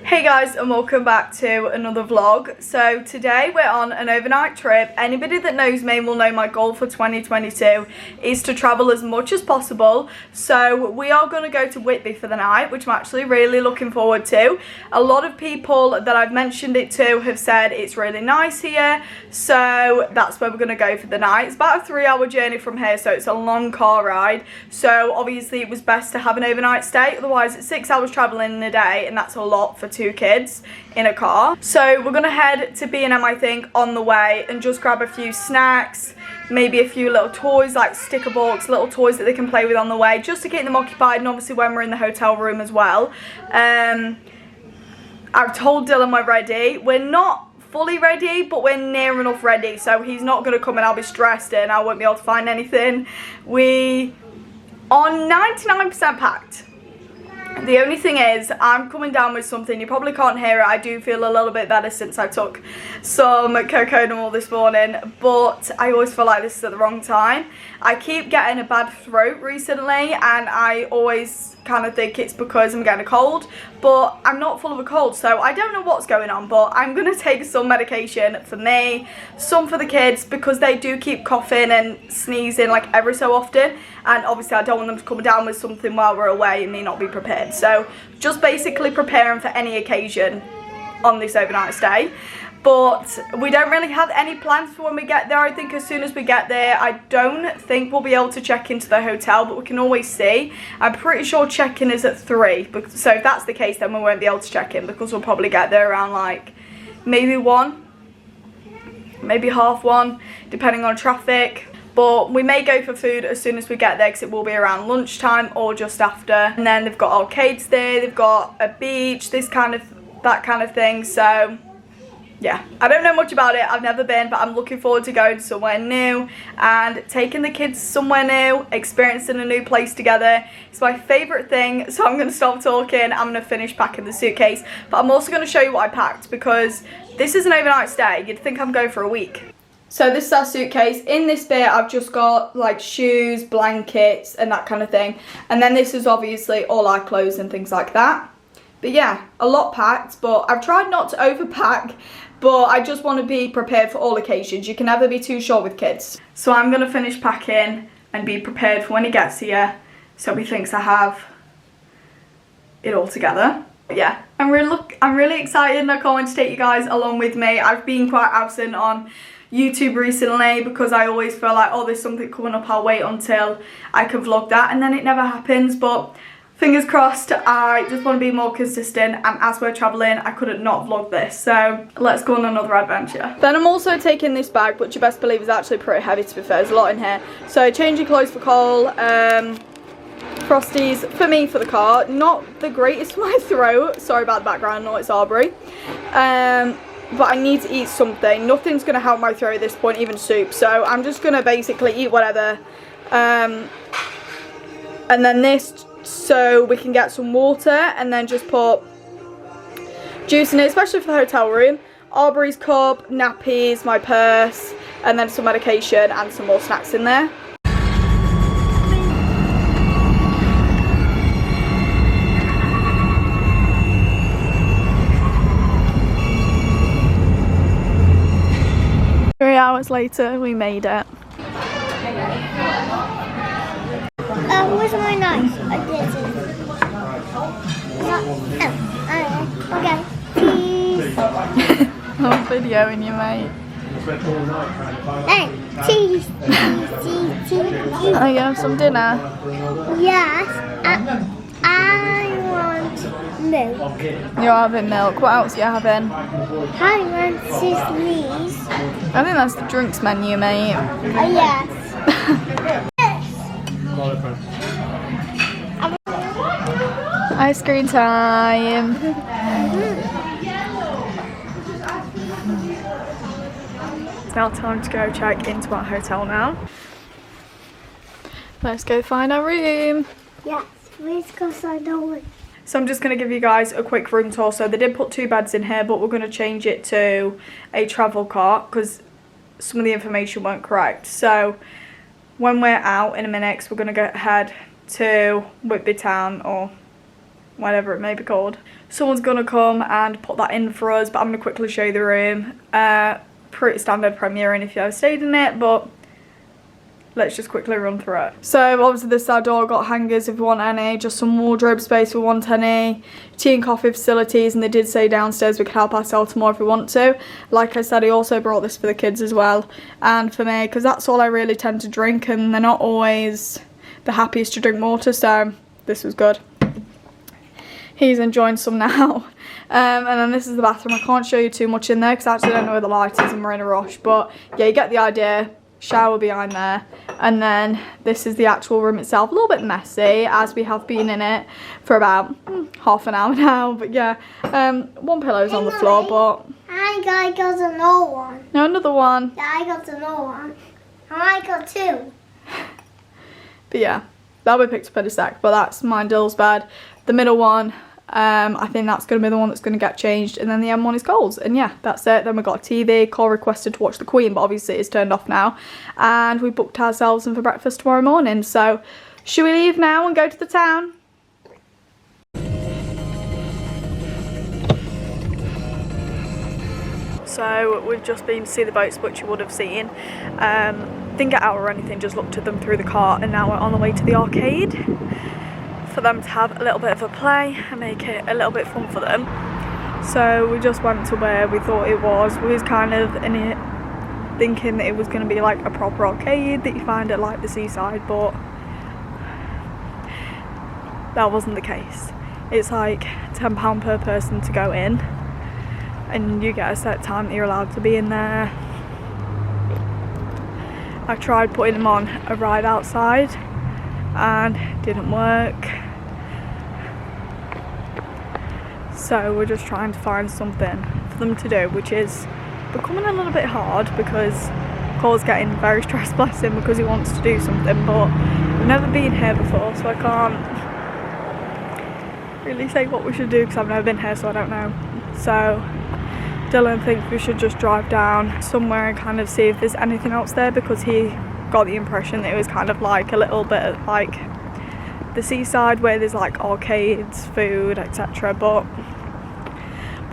Hey guys, and welcome back to another vlog. So today we're on an overnight trip. Anybody that knows me will know my goal for 2022 is to travel as much as possible. So we are going to go to Whitby for the night, which I'm actually really looking forward to. A lot of people that I've mentioned it to have said it's really nice here, so that's where we're going to go for the night. It's about a 3-hour journey from here, so it's a long car ride. So obviously it was best to have an overnight stay, otherwise it's 6 hours travelling in a day, and that's a lot for 2 kids in a car. So we're gonna head to B&M, I think, on the way, and just grab a few snacks, maybe a few little toys like sticker books, little toys that they can play with on the way, just to keep them occupied, and obviously when we're in the hotel room as well. I've told Dylan we're ready. We're not fully ready, but we're near enough ready, so he's not gonna come and I'll be stressed and I won't be able to find anything. We are 99% packed. The only thing is, I'm coming down with something. You probably can't hear it. I do feel a little bit better since I took some Cocodamol this morning, but I always feel like this is at the wrong time. I keep getting a bad throat recently, and I always kind of think it's because I'm getting a cold, but I'm not full of a cold, so I don't know what's going on. But I'm going to take some medication for me, some for the kids, because they do keep coughing and sneezing like every so often, and obviously I don't want them to come down with something while we're away and me not be prepared. So just basically preparing for any occasion on this overnight stay. But we don't really have any plans for when we get there. I think as soon as we get there, I don't think we'll be able to check into the hotel, but we can always see. I'm pretty sure check-in is at 3, so if that's the case, then we won't be able to check in, because we'll probably get there around like maybe 1, maybe half 1, depending on traffic. But we may go for food as soon as we get there, because it will be around lunchtime or just after. And then they've got arcades there, they've got a beach, that kind of thing. So yeah, I don't know much about it. I've never been, but I'm looking forward to going somewhere new and taking the kids somewhere new, experiencing a new place together. It's my favourite thing, so I'm going to stop talking. I'm going to finish packing the suitcase, but I'm also going to show you what I packed, because this is an overnight stay. You'd think I'm going for a week. So this is our suitcase. In this bit I've just got like shoes, blankets and that kind of thing, and then this is obviously all our clothes and things like that. But yeah, a lot packed, but I've tried not to overpack, but I just want to be prepared for all occasions. You can never be too short with kids. So I'm going to finish packing and be prepared for when he gets here, so he thinks I have it all together. But yeah, I'm really excited, and I can't wait to take you guys along with me. I've been quite absent on YouTube recently because I always feel like, oh, there's something coming up, I'll wait until I can vlog that, and then it never happens. But fingers crossed, I just want to be more consistent, and as we're travelling I couldn't not vlog this, so let's go on another adventure. Then I'm also taking this bag, which you best believe is actually pretty heavy, to be fair. There's a lot in here. So changing clothes for Cole, Frosties for me for the car. Not the greatest for my throat, sorry about the background noise, Aubrey. But I need to eat something. Nothing's going to help my throat at this point, even soup, so I'm just going to basically eat whatever. And then this, so we can get some water, and then just put juice in it, especially for the hotel room. Aubrey's cup, nappies, my purse, and then some medication and some more snacks in there. Hours later, we made it. Where's my knife? Okay, please. I'm videoing you, mate. Hey, cheese. Oh, you have some dinner? Yes, I want milk. You're having milk. What else are you having? I want sesame. I think that's the drinks menu, mate. Yes. Ice cream time. It's now time to go check into our hotel now. Let's go find our room. Yes, please go find our room. So I'm just going to give you guys a quick room tour. So they did put 2 beds in here, but we're going to change it to a travel cart because some of the information weren't correct. So when we're out in a minute, we're going to go head to Whitby town, or whatever it may be called. Someone's gonna come and put that in for us, but I'm gonna quickly show you the room. Pretty standard Premier Inn if you ever stayed in it, but let's just quickly run through it. So obviously this side door got hangers if you want any, just some wardrobe space if you want any, tea and coffee facilities, and they did say downstairs we could help ourselves more if we want to. Like I said, I also brought this for the kids as well, and for me, because that's all I really tend to drink, and they're not always the happiest to drink water, so this was good. He's enjoying some now. And then this is the bathroom. I can't show you too much in there because I actually don't know where the light is and we're in a rush, but yeah, you get the idea. Shower behind there, and then this is the actual room itself. A little bit messy as we have been in it for about half an hour now, but yeah, one pillow's on the floor, but I got another one. no, another one. Yeah, I got another one. And I got two. But yeah, that'll be picked up in a sec, but that's mine, Dill's bed. The middle one, I think that's going to be the one that's going to get changed, and then the M1 is Cole's, and yeah, that's it. Then we got a TV. Cole requested to watch The Queen, but obviously it's turned off now, and we booked ourselves in for breakfast tomorrow morning. So should we leave now and go to the town? So we've just been to see the boats, which you would have seen. Didn't get out or anything, just looked at them through the car, and now we're on the way to the arcade for them to have a little bit of a play and make it a little bit fun for them. So we just went to where we thought it was. We was kind of in it thinking that it was going to be like a proper arcade that you find at like the seaside, but that wasn't the case. It's like £10 per person to go in, and you get a set time that you're allowed to be in there. I tried putting them on a ride outside and it didn't work. So we're just trying to find something for them to do, which is becoming a little bit hard because Cole's getting very stressed, bless him, because he wants to do something, but I've never been here before, so I can't really say what we should do because I've never been here, so I don't know. So Dylan thinks we should just drive down somewhere and kind of see if there's anything else there, because he got the impression that it was kind of like a little bit like the seaside where there's like arcades, food, etc. But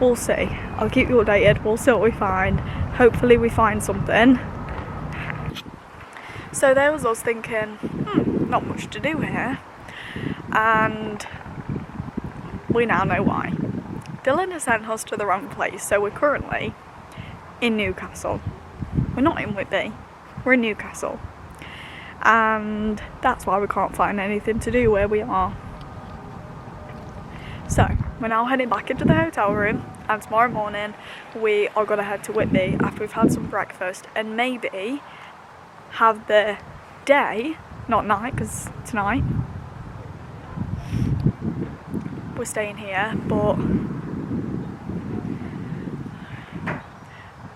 we'll see. I'll keep you updated. We'll see what we find. Hopefully we find something. So there was us thinking, not much to do here, and we now know why. Dylan has sent us to the wrong place, so we're currently in Newcastle. We're not in Whitby, we're in Newcastle. And that's why we can't find anything to do where we are. So, we're now heading back into the hotel room, and tomorrow morning we are going to head to Whitby after we've had some breakfast and maybe have the day, not night, because tonight we're staying here, but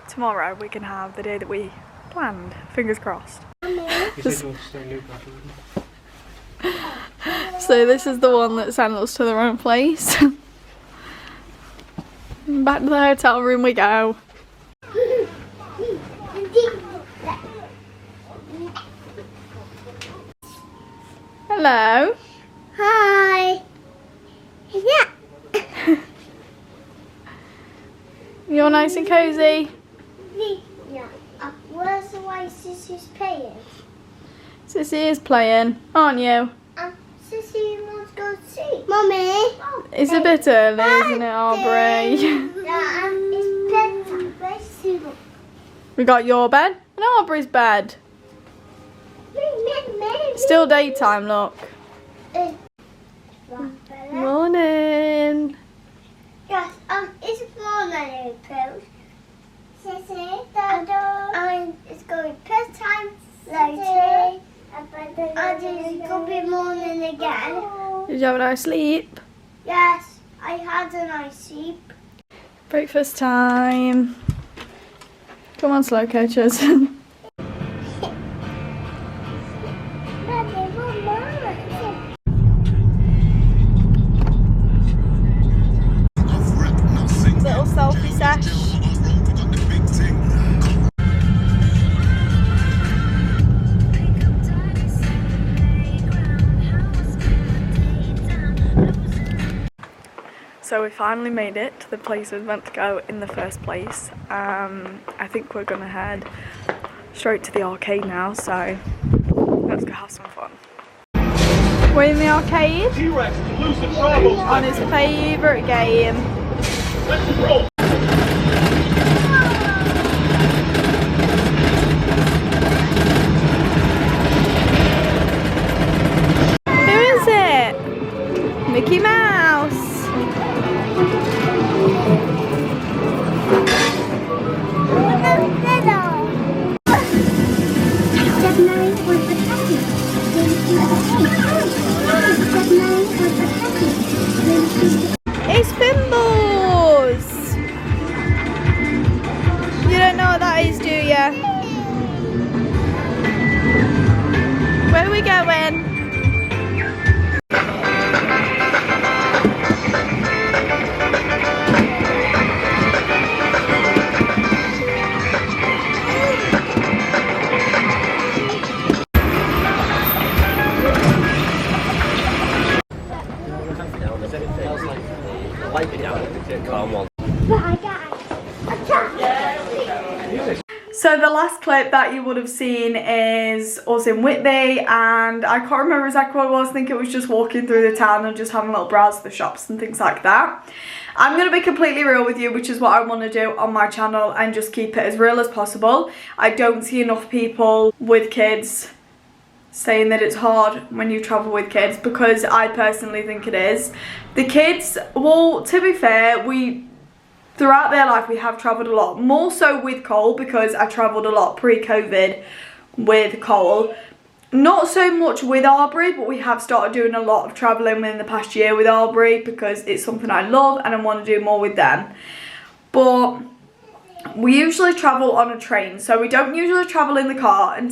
tomorrow we can have the day that we planned. Fingers crossed. So this is the one that sent us to the wrong place. Back to the hotel room we go. Hello. Hi. Yeah. You're nice and cozy. Yeah. Where's the way Sissy's playing? Sissy is playing, aren't you? Sissy wants to go to sleep. Mummy. It's a bit early, isn't it, Aubrey? Yeah, it's bedtime. Where's Sissy? We got your bed and Aubrey's bed. Still daytime, look. Morning. Yes, it's morning, April. Sissy, Dada. It's going to bedtime later. And it's going to be morning again. Did you have a nice sleep? Yes, I had a nice sleep. Breakfast time. Come on, slow coaches. Little selfie sesh. So we finally made it to the place we were meant to go in the first place. I think we're gonna head straight to the arcade now, so let's go have some fun. We're in the arcade on his favourite game. Who is it? Mickey Mouse. It's Fimbles! You don't know what that is, do you? Where are we going? So the last clip that you would have seen is us in Whitby, and I can't remember exactly what it was. I think it was just walking through the town and just having a little browse of the shops and things like that. I'm going to be completely real with you, which is what I want to do on my channel, and just keep it as real as possible. I don't see enough people with kids saying that it's hard when you travel with kids, because I personally think it is. The kids, well, to be fair, throughout their life we have travelled a lot, more so with Cole, because I travelled a lot pre-COVID with Cole. Not so much with Arbery, but we have started doing a lot of travelling within the past year with Arbery, because it's something I love and I want to do more with them. But we usually travel on a train, so we don't usually travel in the car, and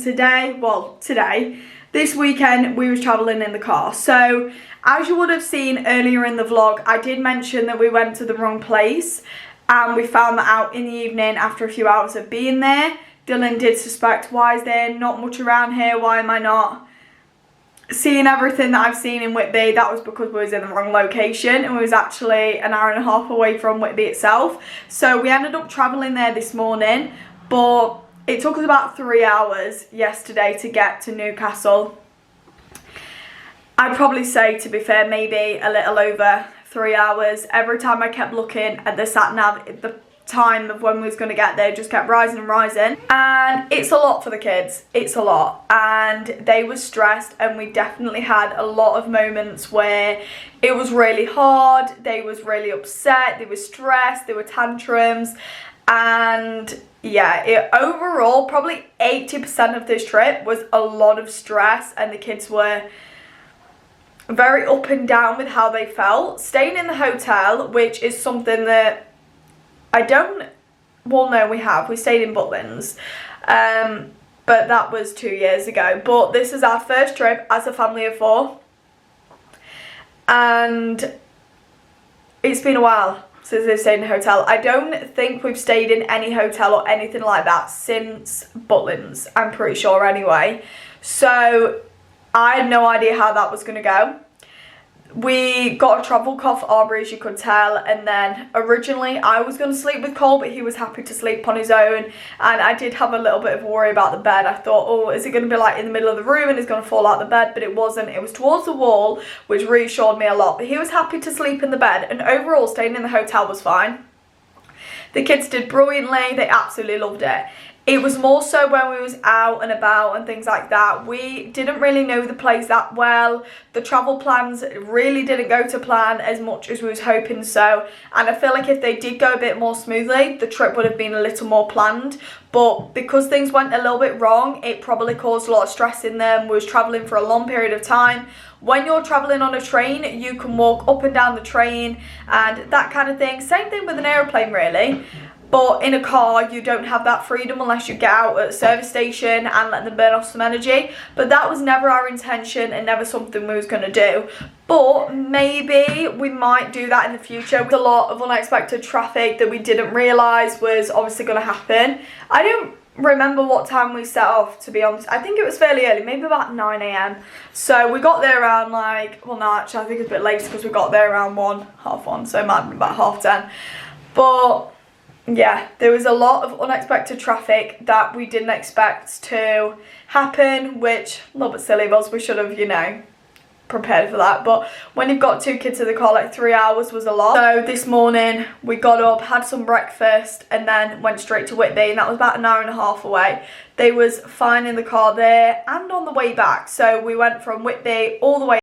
this weekend we was travelling in the car. So as you would have seen earlier in the vlog, I did mention that we went to the wrong place, and we found that out in the evening after a few hours of being there. Dylan did suspect, why is there not much around here? Why am I not seeing everything that I've seen in Whitby? That was because we was in the wrong location, and we was actually an hour and a half away from Whitby itself. So we ended up travelling there this morning, but it took us about 3 hours yesterday to get to Newcastle. I'd probably say, to be fair, maybe a little over 3 hours. Every time I kept looking at the sat nav, the time of when we was going to get there just kept rising and rising, and it's a lot for the kids. It's a lot, and they were stressed, and we definitely had a lot of moments where it was really hard. They was really upset, they were stressed, there were tantrums, and yeah, overall probably 80% of this trip was a lot of stress, and the kids were very up and down with how they felt. Staying in the hotel, which is something that we stayed in Butlins, but that was 2 years ago. But this is our first trip as a family of 4, and it's been a while since they've stayed in a hotel. I don't think we've stayed in any hotel or anything like that since Butlins, I'm pretty sure anyway. So I had no idea how that was going to go. We got a travel cough, Arbery, as you could tell, and then originally I was going to sleep with Cole, but he was happy to sleep on his own, and I did have a little bit of a worry about the bed. I thought, oh, is it going to be like in the middle of the room and he's going to fall out the bed? But it wasn't. It was towards the wall, which reassured me a lot. But he was happy to sleep in the bed, and overall staying in the hotel was fine. The kids did brilliantly. They absolutely loved it. It was more so when we was out and about and things like that. We didn't really know the place that well. The travel plans really didn't go to plan as much as we was hoping so. And I feel like if they did go a bit more smoothly, the trip would have been a little more planned. But because things went a little bit wrong, it probably caused a lot of stress in them. We was travelling for a long period of time. When you're travelling on a train, you can walk up and down the train and that kind of thing. Same thing with an aeroplane, really. But in a car, you don't have that freedom unless you get out at a service station and let them burn off some energy. But that was never our intention and never something we was going to do. But maybe we might do that in the future. With a lot of unexpected traffic that we didn't realise was obviously going to happen. I don't remember what time we set off, to be honest. I think it was fairly early, maybe about 9 a.m. So we got there around like, well no, actually I think it's a bit later because we got there around 1:30, so it might have been about 10:30. But yeah, there was a lot of unexpected traffic that we didn't expect to happen, which a little bit silly of us. We should have, you know, prepared for that. But when you've got 2 kids in the car, like 3 hours was a lot. So this morning we got up, had some breakfast, and then went straight to Whitby, and that was about an hour and a half away. They was fine in the car there and on the way back. So we went from Whitby all the way